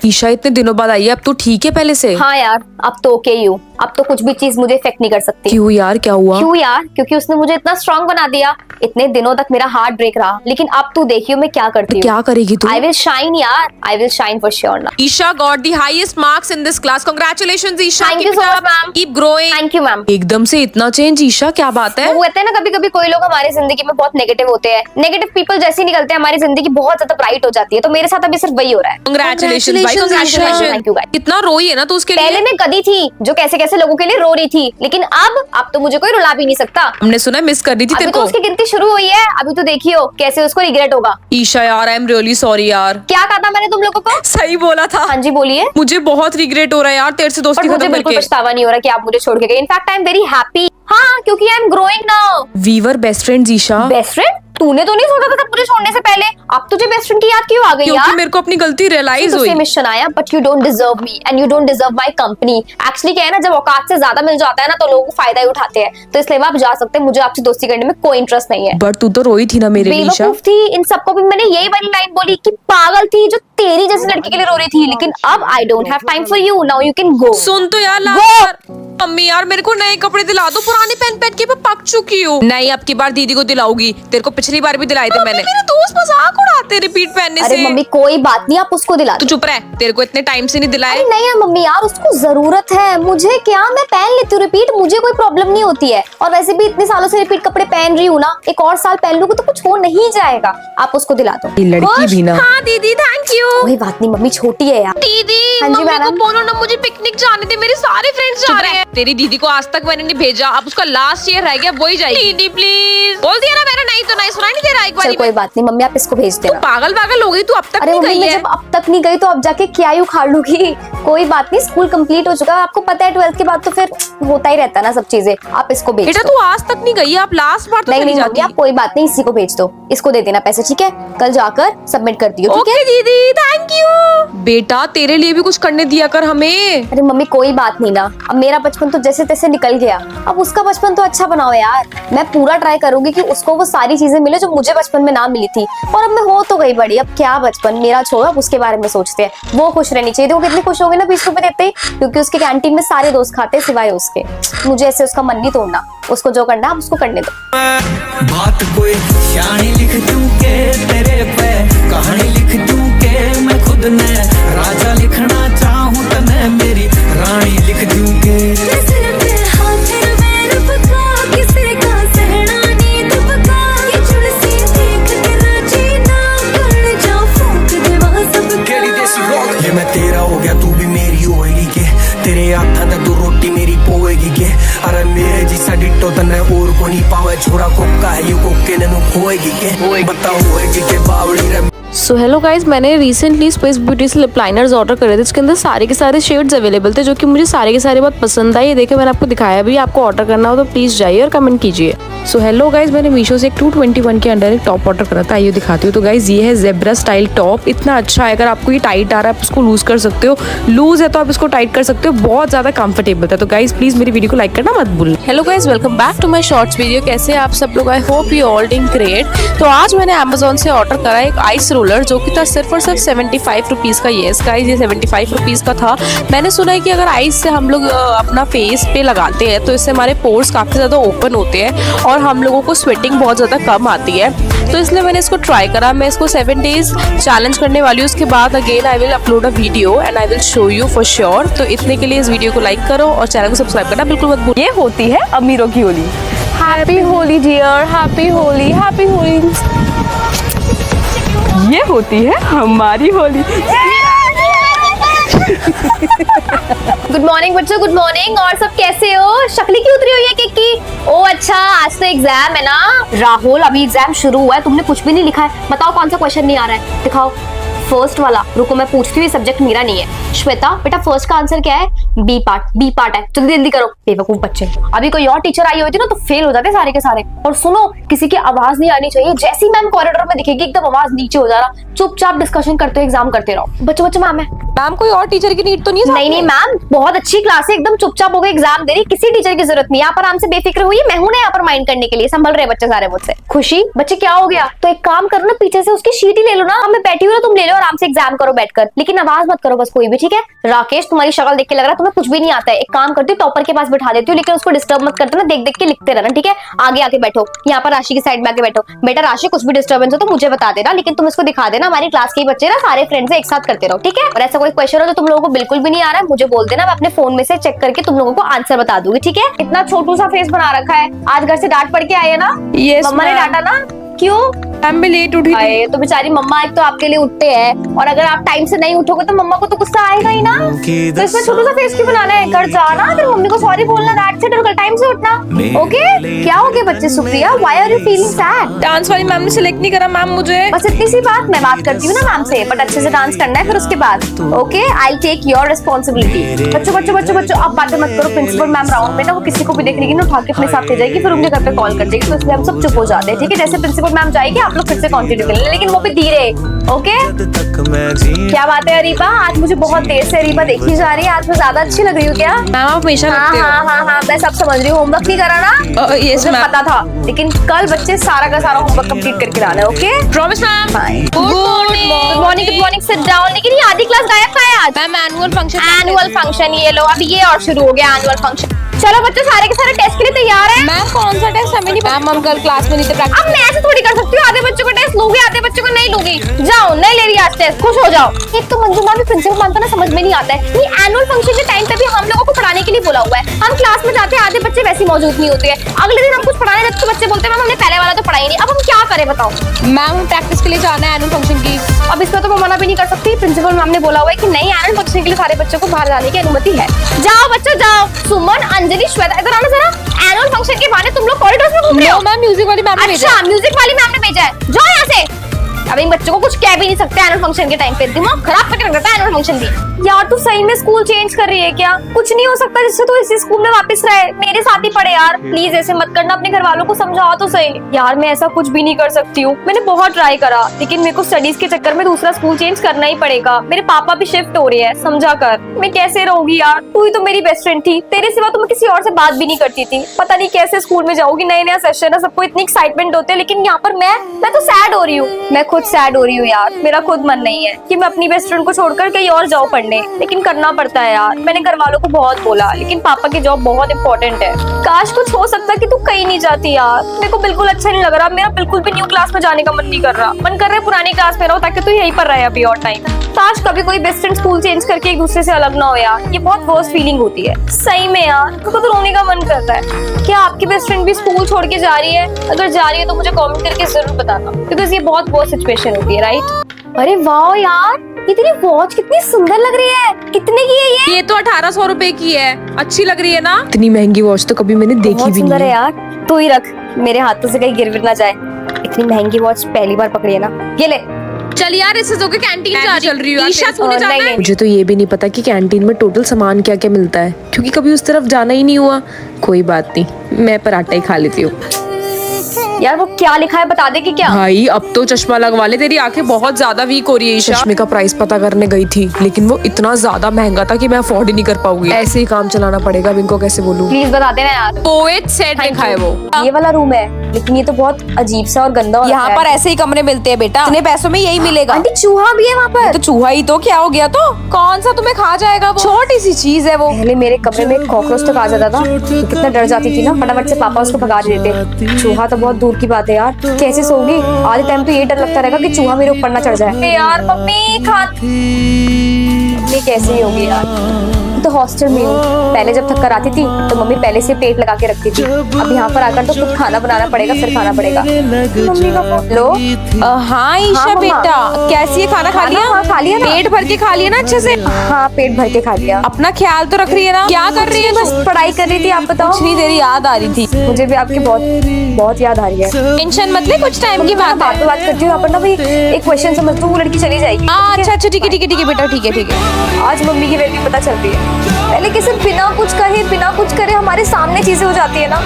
ईशा इतने दिनों बाद आई है, अब तो ठीक है पहले से? हाँ यार, अब तो ओके ही हूँ। अब तो कुछ भी चीज मुझे इफेक्ट नहीं कर सकती। क्यों यार, क्या हुआ? क्यों यार, क्योंकि उसने मुझे इतना स्ट्रांग बना दिया। इतने दिनों तक मेरा हार्ट ब्रेक रहा, लेकिन अब तू देखियो मैं क्या करती हूँ। क्या करेगी तू? आई विल शाइन यार, I will shine for sure ना। Isha got the highest marks in this class. Congratulations Isha. Thank you so much ma'am. Keep growing. Thank you ma'am. एकदम से इतना चेंज ईशा, क्या बात है? वो कहते हैं ना, कभी कभी कोई लोग हमारी जिंदगी में बहुत नेगेटिव होते हैं। नेगेटिव पीपल जैसे ही निकलते हैं हमारी जिंदगी बहुत ज्यादा ब्राइट हो जाती है। तो मेरे साथ अभी सिर्फ वही हो रहा है। कांग्रेचुलेशंस भाई, कांग्रेचुलेशंस। Thank you guys. कितना रोई है ना तू उसके लिए। पहले मैं गधी थी जो कैसे कैसे लोगों के लिए रो रही थी, लेकिन अब तो मुझे कोई रुला भी नहीं सकता। हमने सुना मिस कर रही थी अभी तेरे तो को। उसकी गिनती शुरू हुई है। अभी तो देखियो कैसे उसको रिग्रेट होगा। ईशा यार, आई एम रियली सॉरी यार। क्या कहा था मैंने तुम लोगों को? सही बोला था। हाँ जी बोलिए। मुझे बहुत रिग्रेट हो रहा है यार तेरे से दोस्ती पर मुझे खत्म बिल्कुल करके। पछतावा नहीं हो रहा कि आप मुझे छोड़ के गए। In fact I am very happy. हाँ, क्योंकि I am growing now. We were best friends Isha. Best friend? तूने तो नहीं सोचा था मुझे छोड़ने से पहले। अब तुझे बेस्ट फ्रेंड की याद क्यों आ गई क्योंकि यार? मेरे को अपनी गलती रियलाइज हुई। मिशन आया, but you don't deserve me and you don't deserve my company. Actually क्या है ना, जब औकात से ज्यादा मिल जाता है ना तो लोग फायदा ही उठाते हैं। तो इसलिए आप जा सकते हैं, मुझे आपसे दोस्ती करने में कोई इंटरेस्ट नहीं है। बट तू तो रोई थी ना मेरे लिए ईशा। बेवकूफ थी। इन सबको भी मैंने यही वाली लाइन बोली कि पागल थी जो तेरी जैसी लड़की के लिए रो रही थी। लेकिन अब I don't have time for you, now you can go. सुन तो यार लास्ट। मम्मी यार, मेरे को नए कपड़े दिला दो, पुराने पहन पहन के मैं पक चुकी हूँ। नहीं, अब की बार दीदी को दिलाऊंगी। तेरे को पिछली बार भी दिलाए थे मैंने। मेरे दोस्त मजाक उड़ाते रिपीट पहनने अरे से। मम्मी कोई बात नहीं, आप उसको दिला तू चुप रह, तेरे को इतने टाइम से नहीं दिलाए। अरे नहीं है मम्मी यार, उसको जरूरत है। मुझे क्या, मैं पहन लेती हूँ रिपीट, मुझे कोई प्रॉब्लम नहीं होती है। और वैसे भी इतने सालों से रिपीट कपड़े पहन रही हूँ ना, एक और साल पहन लूंगी तो कुछ हो नहीं जाएगा। आप उसको दिला दो। ये लड़की भी ना। हाँ दीदी, थैंक यू। कोई बात नहीं मम्मी, छोटी है यार। दीदी हाँ जी मम्मी को मैडम। बोलो ना, मुझे पिकनिक जाने दे, मेरे सारे फ्रेंड्स जा रहे हैं। तेरी दीदी को आज तक मैंने नहीं भेजा, अब उसका लास्ट ईयर रह गया, वही जाएगी। दीदी प्लीज बोल दिया ना मैंने, नहीं तो नहीं, सुना नहीं दे रहा एक चल बार। कोई बात नहीं मम्मी, आप इसको भेज देना। पागल पागल हो गई तू, अब तक अरे नहीं मम्मी, गई मैं है। जब अब तक नहीं गई तो अब जाके क्या ही उखाड़ लूंगी। कोई बात नहीं, स्कूल कंप्लीट हो चुका है। आपको पता है 12th के बाद तो फिर होता ही रहता है ना सब चीजें। आप इसको भेज बेटा दो। तू आज तक नहीं गई, आप लास्ट बार तो नहीं चली नहीं मम्मी, जाती। आप कोई बात नहीं, इसी को भेज दो। इसको दे देना पैसे, ठीक है? कल जाकर सबमिट कर दियो, ठीक है? ओके दीदी, थैंक यू। बेटा तेरे लिए भी कुछ करने दिया कर हमें। अरे मम्मी कोई बात नहीं ना, अब मेरा बचपन तो जैसे तैसे निकल गया, अब उसका बचपन तो अच्छा बनाओ यार। मैं पूरा ट्राई करूंगी कि उसको वो सारी चीजें मिले जो मुझे बचपन में ना मिली थी। और अब मैं हो तो गई बड़ी, अब क्या बचपन मेरा छोड़ो, अब उसके बारे में सोचते हैं। वो खुश रहनी चाहिए। देखो कितनी खुश हो गई ना 20 रुपए देते ही, क्योंकि उसके कैंटीन में सारे दोस्त खाते हैं सिवाय उसके। मुझे ऐसे उसका मन नहीं तोड़ना। उसको जो करना है उसको करने दो। बात कोई शानी लिख दूं के तेरे पे, कहानी लिख दूं के मैं खुद ने राजा लिखना चाहूं तने मेरी रानी लिख दूं के। ये मैं तेरा हो गया, तू भी मेरी होएगी के। तेरे हाथा दा तू रोटी मेरी पोएगी के। अरे मेरे जिसा डिट्टो तने और को नहीं पावे। छोरा कोका है यू कोके ने नु खोएगी के। बताओ होएगी के बावली रे। सो हेलो गाइज, मैंने रिसेंटली स्पेस ब्यूटी से लिप लाइनर्स ऑर्डर करे थे। इसके अंदर सारे के सारे शेड्स अवेलेबल थे जो कि मुझे सारे के सारे बहुत पसंद आए। ये देखे मैंने आपको दिखाया भी। आपको ऑर्डर करना हो तो प्लीज जाइए और कमेंट कीजिए। सो हेलो गाइज, मैंने मीशो से एक 221 के अंडर एक टॉप ऑर्डर करा था। ये दिखाती हूँ। तो गाइज ये है जेब्रा स्टाइल टॉप। इतना अच्छा है। अगर आपको ये टाइट आ रहा है आप इसको लूज कर सकते हो, लूज है तो आप इसको टाइट कर सकते हो। बहुत ज्यादा कंफर्टेबल था। तो गाइज प्लीज मेरी वीडियो को लाइक करना मत भूलना। Hello guys, welcome back to my shorts video. कैसे हैं आप सब लोग? I hope you all doing great. तो आज मैंने अमेजोन से ऑर्डर करा एक आइस रोलर जो कि था सिर्फ और सिर्फ 75 रुपीज़ का। येस गाइज, ये 75 रुपीज़ का था। मैंने सुना है कि अगर आइस से हम लोग अपना फेस पे लगाते हैं तो इससे हमारे पोर्स काफ़ी ज़्यादा ओपन होते हैं और हम लोगों को स्वेटिंग बहुत ज़्यादा कम आती है। तो इसलिए मैंने इसको ट्राई करा। मैं इसको 7 डेज चैलेंज करने वाली हूँ। उसके बाद again I will upload a video and I will show you for sure. तो इतने के लिए इस वीडियो को लाइक करो और चैनल को सब्सक्राइब करना बिल्कुल मत भूलिए। ये होती है अमीरों की Holi. Happy Holi dear, happy Holi, happy Holi. ये होती है हमारी होली। गुड मॉर्निंग बच्चों, गुड मॉर्निंग। और सब कैसे हो? शक्ली क्यों उतरी हुई है केक की? ओ अच्छा, आज तो एग्जाम है ना राहुल। अभी एग्जाम शुरू हुआ है, तुमने कुछ भी नहीं लिखा है। बताओ कौन सा क्वेश्चन नहीं आ रहा है, दिखाओ। फर्स्ट वाला, रुको मैं पूछती हूँ, सब्जेक्ट मेरा नहीं है। श्वेता बेटा, फर्स्ट का आंसर क्या है? बी पार्ट है। जल्दी जल्दी करो बेवकूफ बच्चे। अभी कोई और टीचर आई होती ना तो फेल हो जाते सारे के सारे। और सुनो, किसी की आवाज नहीं आनी चाहिए। जैसी मैम कॉरिडोर में दिखेगी एकदम आवाज नीचे हो जाना, चुपचाप डिस्कशन करते हो, एग्जाम करते रहो। बच्चों बच्चों मैम है। मैम कोई और टीचर की नीड तो नहीं है? नहीं नहीं मैम, बहुत अच्छी क्लास है, एकदम चुपचाप हो गए, एग्जाम दे रही, किसी टीचर की जरूरत नहीं है। आप आराम से बेफिक्र हुई, मैं हूं ना यहाँ पर माइंड करने के लिए। संभल रहे बच्चे सारे मुझसे। खुशी बच्चे क्या हो गया? तो एक काम करो ना, पीछे से उसकी शीट ही ले लो ना। मैं बैठी हूँ ना, तुम ले लो आराम से, एग्जाम करो बैठकर, लेकिन आवाज मत करो बस कोई भी, ठीक है? राकेश तुम्हारी शक्ल देख के लग रहा है तुम्हें कुछ भी नहीं आता है। एक काम करती हूँ, टॉपर के पास बिठा देती हूँ, लेकिन उसको डिस्टर्ब मत करते ना, देख देख के लिखते रहना, ठीक है? आगे आके बैठो, यहाँ पर राशि की साइड में आके बैठो। बेटा राशि कुछ भी डिस्टर्बेंस हो तो मुझे बता देना, लेकिन तुम इसको दिखा देना, हमारी क्लास के बच्चे ना सारे फ्रेंड्स एक साथ करते रहो, ठीक है? और ऐसा कोई क्वेश्चन हो जो तुम लोगों को बिल्कुल भी नहीं आ रहा है, मुझे बोल देना, मैं अपने फोन में से चेक करके तुम लोगों को आंसर बता दूंगी, ठीक है? इतना छोटू सा फेस बना रखा है, आज घर से डांट पड़ के आए है ना? Yes, मम्मा ने ma'am. डांटा ना? क्यों? मैम मैं लेट उठी थी। आए तो बेचारी मम्मा एक तो आपके लिए उठते हैं, और अगर आप टाइम से नहीं उठोगे तो मम्मा को तो गुस्सा आएगा ही ना। तो इसमें छोटा सा फेस क्यों बनाना है? घर जाना, फिर मम्मी को सॉरी बोलना, दैट्स इट, और कल टाइम से उठना। ओके? क्या हो गया बच्चे? Supriya, why are you feeling sad? Dance वाली मैम ने सिलेक्ट नहीं करा मैम मुझे। बस इतनी सी बात, मैं बात करती हूँ ना मैम से, बट अच्छे से डांस करना है फिर उसके बाद। Okay, I will take your responsibility. बच्चों बच्चों बच्चों बच्चों अब बातें मत करो। प्रिंसिपल मैम राउंड में ना, वो किसी को भी देख लेगी ना, उठा के अपने साथ ले जाएगी, फिर उनके घर पे कॉल कर देगी, तो इसलिए हम सब चुप हो जाते हैं, ठीक है? जैसे प्रिंसिपल मैम जाएगी आप लोग फिर से कंटिन्यू कर लें, लेकिन वो भी धीरे। ओके? क्या बात है अरीबा, आज मुझे बहुत देर से अरीबा देखी जा रही है, आज मैं ज्यादा अच्छी लग रही हूँ क्या? मैम आप हमेशा हाँ लगते हो। हाँ, मैं सब समझ रही हूँ। होमवर्क नहीं करा ना? यस मुझे मैम। पता था, लेकिन कल बच्चे सारा का सारा होमवर्क कंप्लीट करके लाना है। Okay? Promise ma'am. Good morning, good morning, sit down. लेकिन ये आधी क्लास गायब कहाँ है आज? Ma'am annual function. Annual function, ये लो अब ये और शुरू हो गया एनुअल फंक्शन। चलो बच्चों सारे के सारे टेस्ट के लिए तैयार हैं? मैम कौन सा टेस्ट? हमें नहीं पता। मैम हम कल क्लास में नहीं थे प्रैक्टिस। अब मैं ऐसे थोड़ी कर सकती हूँ, आधे बच्चों को टेस्ट लूंगी, आधे बच्चों को नहीं लूंगी। जाओ, नहीं ले रही आज टेस्ट, खुश हो जाओ। एक तो मंजू मैम भी प्रिंसिपल मैम को ना समझ में नहीं आता है, ये एनुअल फंक्शन के टाइम पे भी हम लोगों को पढ़ाने के लिए बोला हुआ है। हम क्लास में जाते हैं, आधे बच्चे वैसे ही मौजूद नहीं होते हैं। अगले दिन हम कुछ पढ़ाने जाते तो बच्चे बोलते हैं मैम हमने पहले वाला तो पढ़ा ही नहीं। अब हम क्या करें बताओ? मैम प्रैक्टिस के लिए जाना है एनुअल फंक्शन की। अब इसका तो मैं मना भी नहीं कर सकती, प्रिंसिपल मैम ने बोला हुआ है कि नहीं, एनुअल फंक्शन के लिए सारे बच्चों को बाहर जाने की अनुमति है। जाओ बच्चों जाओ। सुमन, अंजलि, श्वेता, इधर आना जरा। एनुअल फंक्शन के बहाने तुम लोग कॉरिडोर में घूम रहे हो। मैम म्यूजिक वाली मैम ने भेजा। अच्छा, म्यूजिक वाली मैम ने भेजा है, जाओ यहाँ से। अब इन बच्चों को कुछ कह भी नहीं सकते एनुअल फंक्शन के टाइम पे, दिमाग खराब करके रख देता है एनुअल फंक्शन भी। यार तू सही में स्कूल चेंज कर रही है क्या? कुछ नहीं हो सकता जिससे तू इसी स्कूल में वापस रहे, मेरे साथ ही पढ़े यार। प्लीज ऐसे मत करना, अपने घर वालों को समझाओ तो सही। यार मैं ऐसा कुछ भी नहीं कर सकती हूँ, मैंने बहुत ट्राई करा, लेकिन मेरे को स्टडीज के चक्कर में दूसरा स्कूल चेंज करना ही पड़ेगा। मेरे पापा भी शिफ्ट हो रहे हैं, समझा कर। मैं कैसे रहूंगी यार? तू ही तो मेरी बेस्ट फ्रेंड थी, तेरे सिवा तो मैं किसी और से बात भी नहीं करती थी। पता नहीं कैसे स्कूल में जाऊंगी, नया नया सेशन है, सबको इतनी एक्साइटमेंट होते हैं, लेकिन यहाँ पर मैं तो सैड हो रही हूँ। मैं खुद सैड हो रही हूँ यार, मेरा खुद मन नहीं है कि मैं अपनी बेस्ट फ्रेंड को छोड़कर कहीं और जाऊँ पढ़ने, लेकिन करना पड़ता है यार। मैंने घर वालों को बहुत बोला, लेकिन पापा की जॉब बहुत इंपॉर्टेंट है। काश कुछ हो सकता कि तू कहीं नहीं जाती यार, मेरे को बिल्कुल अच्छा नहीं लग रहा। मेरा बिल्कुल भी न्यू क्लास में जाने का मन नहीं कर रहा, मन कर रहा है पुरानी क्लास में रहो ताकि तू यहीं पर रहे अभी और टाइम। काश कभी कोई बेस्ट फ्रेंड स्कूल चेंज करके एक दूसरे से अलग ना हो यार, ये बहुत वर्स्ट फीलिंग होती है सही में यार। मेरे को तो रोने का मन करता है। क्या आपकी बेस्ट फ्रेंड भी स्कूल छोड़ के जा रही है? अगर जा रही है तो मुझे कमेंट करके जरूर बताना, बिकॉज ये बहुत वर्स्ट सिचुएशन होती है, राइट? अरे वाह यार, ये तेरी वॉच कितनी सुंदर लग रही है। कितने की है ये तो 1800 रुपए की है, अच्छी लग रही है ना? इतनी महंगी वॉच तो कभी मैंने देखी बहुत भी सुंदर नहीं है यार, तू ही रख, मेरे हाथों से कहीं गिर विर ना जाए। इतनी महंगी वॉच पहली बार पकड़ी है ना, ये ले। चल यार इससे जो के कैंटीन चल रही है। ईशा तूने जाना है? मुझे तो ये भी नहीं पता कि कैंटीन में टोटल सामान क्या क्या मिलता है, क्योंकि कभी उस तरफ जाना ही नहीं हुआ। कोई बात नहीं, मैं पराठा ही खा लेती हूँ। यार वो क्या लिखा है बता दे कि क्या? भाई अब तो चश्मा लगवा ले, तेरी आंखें बहुत ज्यादा वीक हो रही है ईशा। चश्मे का प्राइस पता करने गई थी, लेकिन वो इतना ज्यादा महंगा था कि मैं अफोर्ड ही नहीं कर पाऊंगी। ऐसे ही काम चलाना पड़ेगा, अब इनको कैसे बोलूं? प्लीज बता देना यार। पोएट सेट लिखा है वो। ये वाला रूम है, लेकिन ये तो बहुत अजीब सा और गंदा हो यहाँ पर ऐसे ही कमरे मिलते हैं बेटा, इतने पैसों में यही मिलेगा। आंटी चूहा भी है वहाँ पर। तो चूहा ही तो क्या हो गया? तो कौन सा तुम्हें खा जाएगा? वो छोटी सी चीज है वो। पहले मेरे कमरे में कॉकरोच तक आ जाता था, तो कितना डर जाती थी ना, फटाफट से पापा उसको भगा देते। चूहा तो बहुत दूर की बात है यार, कैसे सोगी? आधे टाइम तो ये डर लगता रहेगा कि चूहा मेरे ऊपर ना चढ़ जाए। यार मम्मी कैसे ही होगी यार, तो हॉस्टल में हूँ। पहले जब थक कर आती थी तो मम्मी पहले से प्लेट लगा के रखती थी, अब यहाँ पर आकर तो खुद खाना बनाना पड़ेगा, फिर खाना पड़ेगा। मम्मी का लो। हाँ ईशा हाँ, बेटा कैसी है? खाना खा लिया? हाँ, खा लिया ना। पेट भर के खा लिया ना अच्छे से? हाँ पेट भर के खा लिया। अपना ख्याल तो रख रही है ना? क्या कर रही है? बस पढ़ाई कर रही थी, आप बताओ। कुछ नहीं, तेरी याद आ रही थी। मुझे भी आपकी बहुत याद आ रही है। टेंशन मत ले, कुछ टाइम की बात है। बात करती हूँ यहाँ पर ना भाई, एक क्वेश्चन समझ लो, वो लड़की चली जाएगी। अच्छा ठीक है बेटा, ठीक है। आज मम्मी की वैल्यू पता चल रही है। पहले किसी बिना कुछ कहे बिना कुछ करे हमारे सामने चीजें हो जाती है ना।